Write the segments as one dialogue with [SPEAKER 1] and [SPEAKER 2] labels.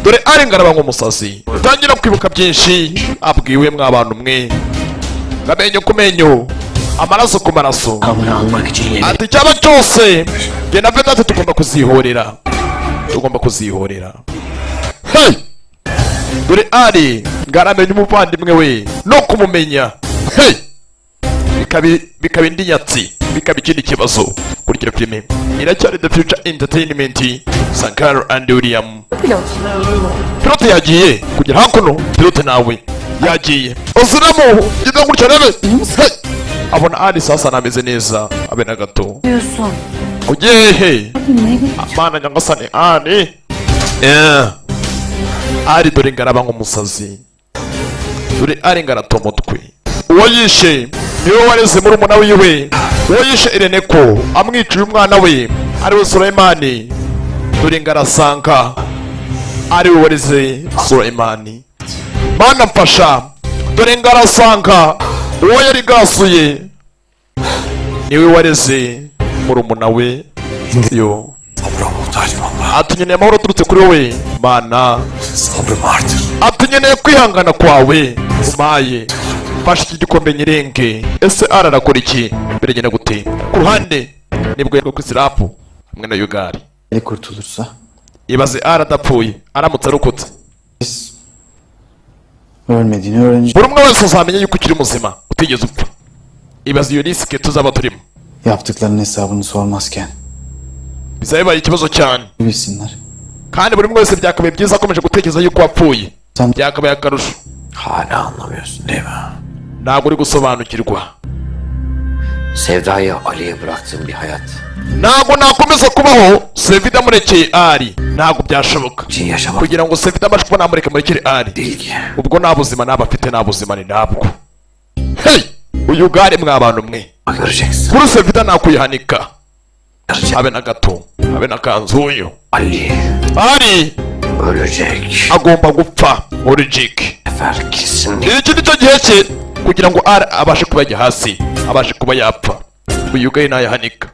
[SPEAKER 1] dore ari ngaraba nk'umusazi utangira kwibuka byinshi abwiwe mw'abantu mwe ngamenyo ku menyo amaraso ku maraso ati cyaba cyose nge na Vedaste tugomba kuzihorera hey dore ari ngaramenya umuvandimwe we no kumumenya hey bikaba indi nyatsi bikaba ikindi kibazo kurikira filime iracyari The Future Entertainment Sankara and William pilote yagiye kugera hakuno pilote nawe yagiye uziramo gida gutya rebe abona ari sasa nameze neza abe na gato ugiye amana nyangasane ari dore ngaraba nk'umusazi dore ari ngarato mutwe uwo yishe niwe wareze muri umuna wiwe uwo yishe Irene ko amwiciye umwana we ariwe Sulaimani dore ngarasanga ariwe wareze Sulaimani mana mfasha dore ngarasanga uwo yari gasuye niwe wareze muri umuna we yo atunyeneye amahoro turutse kuri wowe mana atunyeneye kwihangana kwawe umaye fasha iki gikombe nyirenge ese arakora iki mbere ngena gute ku ruhande nibwo yego kwisirapu hamwe na Yugari
[SPEAKER 2] kurtulursa
[SPEAKER 1] ibaze adapfuye aramutse arokotse
[SPEAKER 2] ölmediğini öğrenecek
[SPEAKER 1] buri umwe wese uzamenya yuko ukiri muzima utigeze upfa ibaze iyo risike tuzaba turimo
[SPEAKER 2] yaptıklarının hesabını sormazken
[SPEAKER 1] bizaye baye ikibazo cyane
[SPEAKER 2] bilsinler
[SPEAKER 1] kandi buri umwe wese byakabaye byiza akomeje gutekereza yuko wapfuye byakabaye akarusho
[SPEAKER 3] Hala anlamıyorsun değil mi?
[SPEAKER 1] ntabwo uri gusobanukirwa
[SPEAKER 3] Sevda'yı Ali'ye bıraktığım bir hayat
[SPEAKER 1] ntabwo nakomeza kubaho Sevda murekeye ari ntabwo byashoboka
[SPEAKER 3] için yaşamak
[SPEAKER 1] kugira ngo Sevda abashe kuba namureka murekere ari
[SPEAKER 3] değil ki.
[SPEAKER 1] ubwo nta buzima naba afite nta buzima ni ntabwo hey uyu gare mw'abantu mwe
[SPEAKER 3] Göreceksin.
[SPEAKER 1] kuri Sevda nakuyihanika habe na gato habe na kanzuyo
[SPEAKER 3] Ali
[SPEAKER 1] ari
[SPEAKER 3] ölecek.
[SPEAKER 1] agomba gupfa origik
[SPEAKER 3] Sefer kesinlikle.
[SPEAKER 1] iki nicyo gihe cye kugira ngo ari abashe kuba yajya hasi abashe kuba yapfa uyu gare nayahanika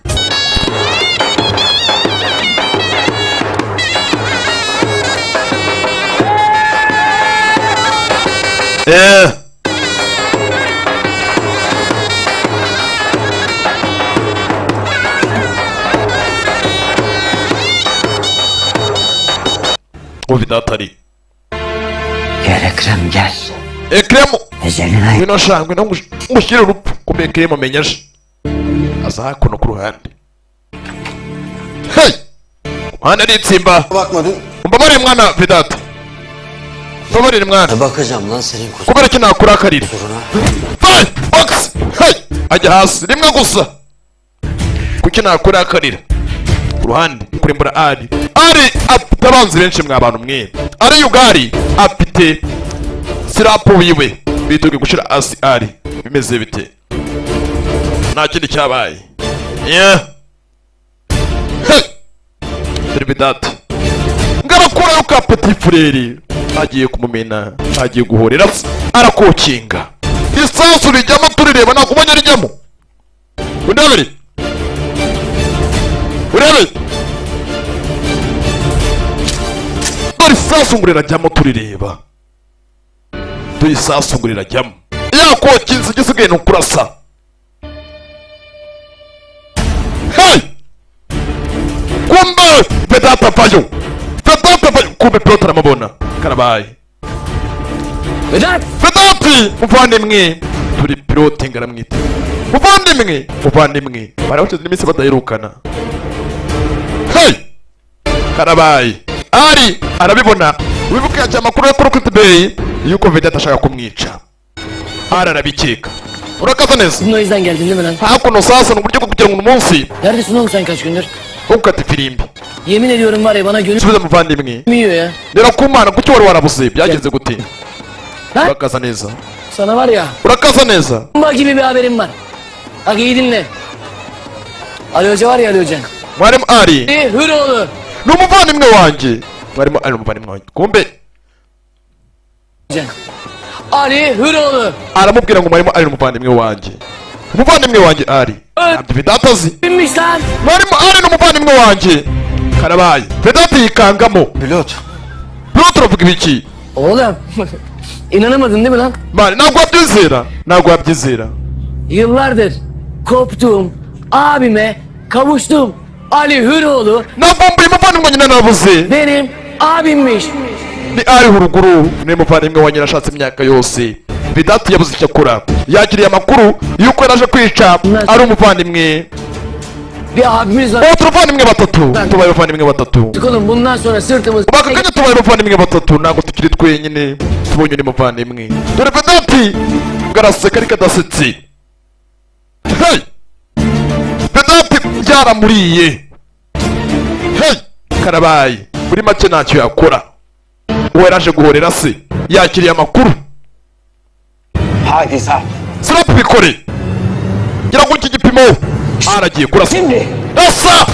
[SPEAKER 1] o Vidatari
[SPEAKER 3] Gel Ekrem gel.
[SPEAKER 1] Ekrem
[SPEAKER 3] Ezeline
[SPEAKER 1] ngwino sha ngwino ngushyire urupfu kumbe Ekrem amenyesha aza hakuno ku ruhande hey mwana nitsimba
[SPEAKER 2] bakmadın
[SPEAKER 1] mbabare mwana Vidata mbabare mwana
[SPEAKER 3] bakacağım lan senin kuzun.
[SPEAKER 1] kubera ki nakurakarira
[SPEAKER 3] Kuzuna.
[SPEAKER 1] hey box hey ajya hasi rimwe gusa kuki nakurakarira ku ruhande kurimbura ari afite abanzi benshi mw'abantu mwe ari Yugari afite sirapu wiwe bituge gushira asi ari bimeze bite nta kindi cyabaye Vidata ngarakura yuko Petit Frere agiye kumumena agiye guhorera arakokinga isasu rijyamo turireba ntabwo ubonye rijyamo urebe dore isasu ngo rirajyamo turireba dore isasu ngo rirajyamo yakokinze igisigaye ni ukurasa hey kumbe Vidata avayo kumbe pilote aramubona karabaye Vidati muvandimwe turi pilote ngaramwita muvandimwe barabakize n'iminsi badaherukana hey karabaye ari arabibona wibuke yaje amakuru yo kuri Bay yuko Vidata ashaka kumwica ari arabikeka urakaza neza
[SPEAKER 4] Senin o yüzden geldin değil mi lan?
[SPEAKER 1] hakuno sasa n'uburyo bwo kugira ngo umunsi
[SPEAKER 4] Neredesin oğlum sen kaç gündür?
[SPEAKER 1] ukata firimbi
[SPEAKER 4] Yemin ediyorum var ya bana gönül
[SPEAKER 1] subiza muvandimwe
[SPEAKER 4] yiyor ya.
[SPEAKER 1] rero kumana kuki wari warabuze byagenze gute
[SPEAKER 4] Lan
[SPEAKER 1] urakaza neza
[SPEAKER 4] sana var ya
[SPEAKER 1] urakaza neza
[SPEAKER 4] bomba gibi bir haberim var. Bak iyi dinle. Ali Hoca var ya Ali Hoca.
[SPEAKER 1] mwarimu ari
[SPEAKER 4] Hüroğlu.
[SPEAKER 1] ni umuvandimwe wanjye mwarimu ari umuvandimwe wanjye kumbe
[SPEAKER 4] Hoca. Ali Hüroğlu.
[SPEAKER 1] aramubwira ngo mwarimu ari umuvandimwe wanjye ari ntabyo Vidata azi
[SPEAKER 4] Kimmiş lan?
[SPEAKER 1] mwarimu ari n'umuvandimwe wanjye karabaye Vidata yikangamo
[SPEAKER 2] pilot
[SPEAKER 1] turimo turavuga ibiki
[SPEAKER 4] Oğlum inanamadın değil mi lan?
[SPEAKER 1] mani ntabwo wabyizera ntabwo wabyizera
[SPEAKER 4] Yıllardır koptuğum abime kavuştum. Ali Hüroğlu
[SPEAKER 1] navumbuye umuvandimwe nyina nabuze
[SPEAKER 4] benim abimmiş.
[SPEAKER 1] ni ari huruguru ni umuvandimwe wa nyina ashatse imyaka yose bidatu yabuze icyo akora yakiriye amakuru yuko yaraje kwica ari umuvandimwe
[SPEAKER 4] Bir abimiz var.
[SPEAKER 1] ubu turuvandimwe batatu tubaye abavandimwe batatu
[SPEAKER 4] Oğlum bundan sonra sırtımız...
[SPEAKER 1] baka kanya tubaye abavandimwe batatu ntabwo tukiri twenyine tubonye undi muvandimwe dore pedati garaseka ariko adasetse hey pedati byaramuriye hey karabaye muri make ntacyo yakora uwo yaraje guhorera se yakiriye amakuru
[SPEAKER 3] Hadi Sarp.
[SPEAKER 1] sinapu bikore gira ngo iki gipimo aragiye kurasa
[SPEAKER 3] Şimdi.
[SPEAKER 1] rasa